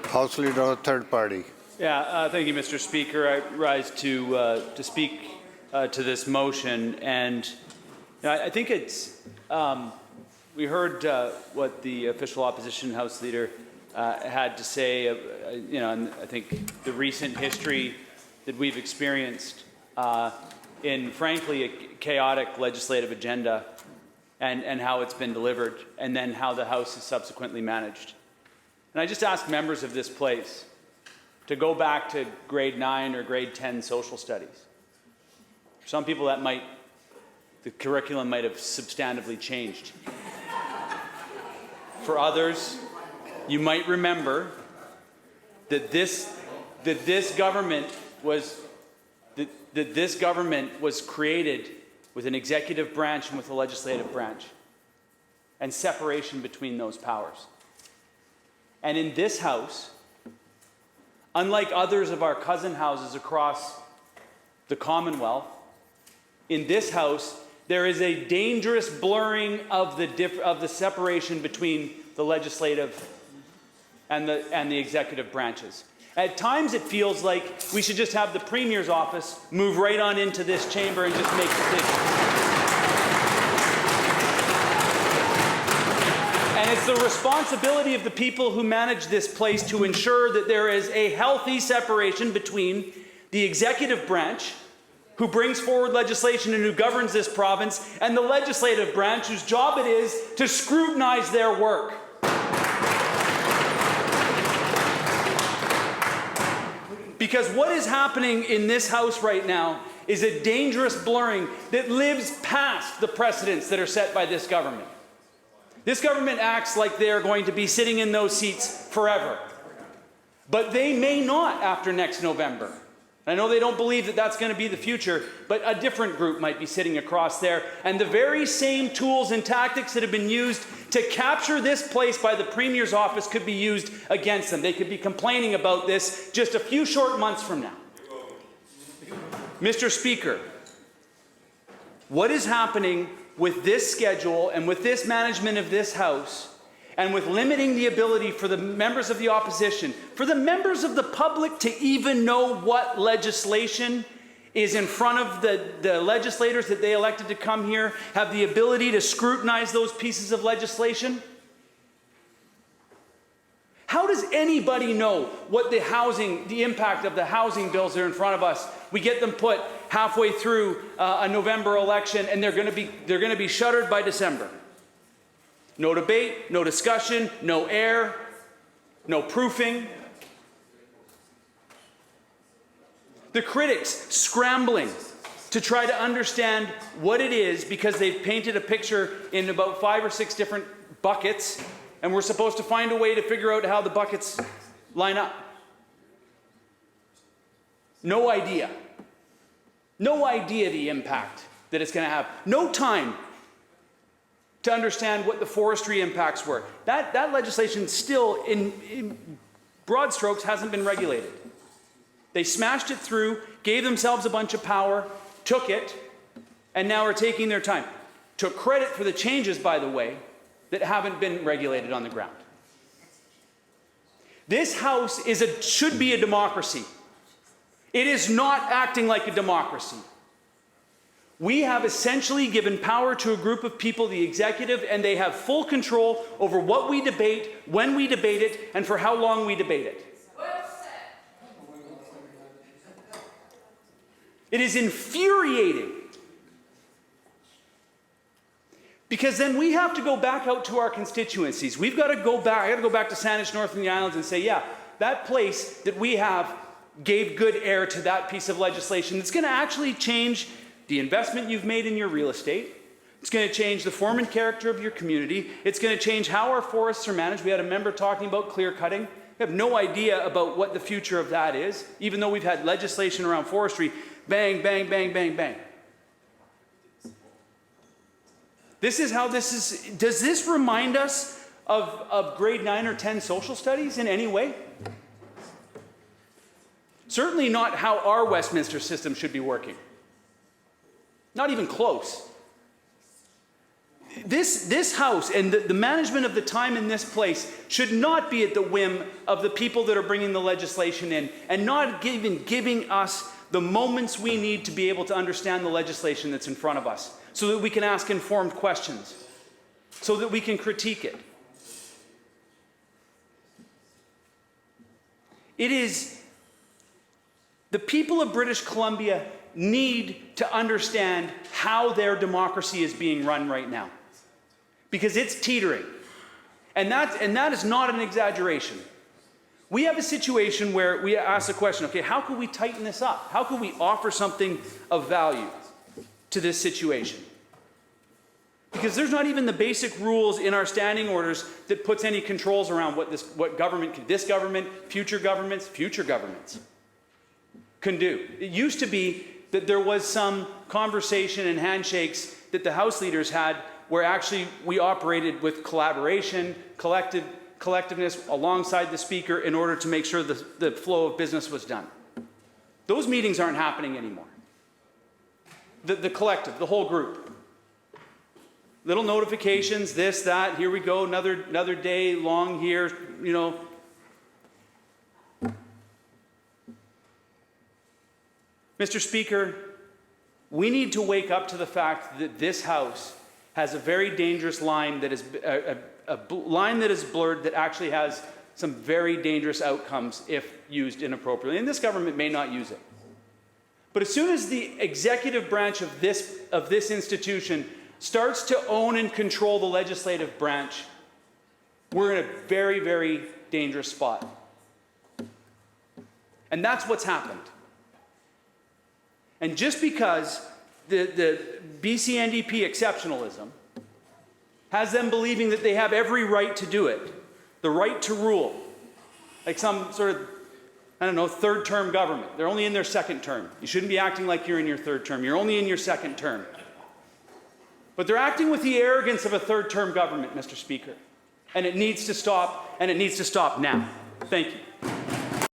House Leader of the Third Party. Yeah, thank you, Mr. Speaker. I rise to speak to this motion, and I think it's. We heard what the official opposition House Leader had to say. And I think the recent history that we've experienced in, frankly, a chaotic legislative agenda, and how it's been delivered, and then how the House is subsequently managed. And I just ask members of this place to go back to grade 9 or grade 10 social studies. For some people the curriculum might have substantively changed. For others, you might remember that this government was created with an executive branch and with a legislative branch, and separation between those powers. And in this House, unlike others of our cousin houses across the Commonwealth, in this House, there is a dangerous blurring of the separation between the legislative and the executive branches. At times, it feels like we should just have the Premier's office move right on into this chamber and just make decisions. And it's the responsibility of the people who manage this place to ensure that there is a healthy separation between the executive branch, who brings forward legislation and who governs this province, and the legislative branch, whose job it is to scrutinize their work. Because what is happening in this House right now is a dangerous blurring that lives past the precedents that are set by this government. This government acts like they're going to be sitting in those seats forever. But they may not after next November. I know they don't believe that that's going to be the future, but a different group might be sitting across there. And the very same tools and tactics that have been used to capture this place by the Premier's office could be used against them. They could be complaining about this just a few short months from now. Mr. Speaker, what is happening with this schedule and with this management of this House, and with limiting the ability for the members of the opposition, for the members of the public to even know what legislation is in front of the legislators that they elected to come here, have the ability to scrutinize those pieces of legislation? How does anybody know what the impact of the housing bills that are in front of us? We get them put halfway through a November election, and they're going to be shuttered by December. No debate, no discussion, no air, no proofing. The critics scrambling to try to understand what it is, because they've painted a picture in about 5 or 6 different buckets, and we're supposed to find a way to figure out how the buckets line up. No idea. No idea the impact that it's going to have. No time to understand what the forestry impacts were. That legislation still, in broad strokes, hasn't been regulated. They smashed it through, gave themselves a bunch of power, took it, and now are taking their time. Took credit for the changes, by the way, that haven't been regulated on the ground. This House should be a democracy. It is not acting like a democracy. We have essentially given power to a group of people, the executive, and they have full control over what we debate, when we debate it, and for how long we debate it. It is infuriating. Because then we have to go back out to our constituencies. We've got to go back. I got to go back to Saanich North and the Islands and say, yeah, that place that we have gave good air to that piece of legislation. It's going to actually change the investment you've made in your real estate. It's going to change the form and character of your community. It's going to change how our forests are managed. We had a member talking about clear cutting. We have no idea about what the future of that is, even though we've had legislation around forestry. Bang, bang, bang, bang, bang. This is how this is. Does this remind us of grade 9 or 10 social studies in any way? Certainly not how our Westminster system should be working. Not even close. this House and the management of the time in this place should not be at the whim of the people that are bringing the legislation in, and not even giving us the moments we need to be able to understand the legislation that's in front of us, so that we can ask informed questions, so that we can critique it. It is the people of British Columbia need to understand how their democracy is being run right now, because it's teetering. And that is not an exaggeration. We have a situation where we ask the question, okay, how can we tighten this up? How can we offer something of value to this situation? Because there's not even the basic rules in our standing orders that puts any controls around what government, this government, future governments can do. It used to be that there was some conversation and handshakes that the House leaders had where actually we operated with collaboration, collectiveness alongside the Speaker in order to make sure the flow of business was done. Those meetings aren't happening anymore. The collective, the whole group. Little notifications, this, that, here we go, another day long here, you know. Mr. Speaker, we need to wake up to the fact that this House has a very dangerous line that is a line that is blurred, that actually has some very dangerous outcomes if used inappropriately. And this government may not use it. But as soon as the executive branch of this institution starts to own and control the legislative branch, we're in a very, very dangerous spot. And that's what's happened. And just because the BC NDP exceptionalism has them believing that they have every right to do it, the right to rule, like some sort of, I don't know, third-term government. They're only in their second term. You shouldn't be acting like you're in your third term. You're only in your second term. But they're acting with the arrogance of a third-term government, Mr. Speaker. And it needs to stop, and it needs to stop now. Thank you.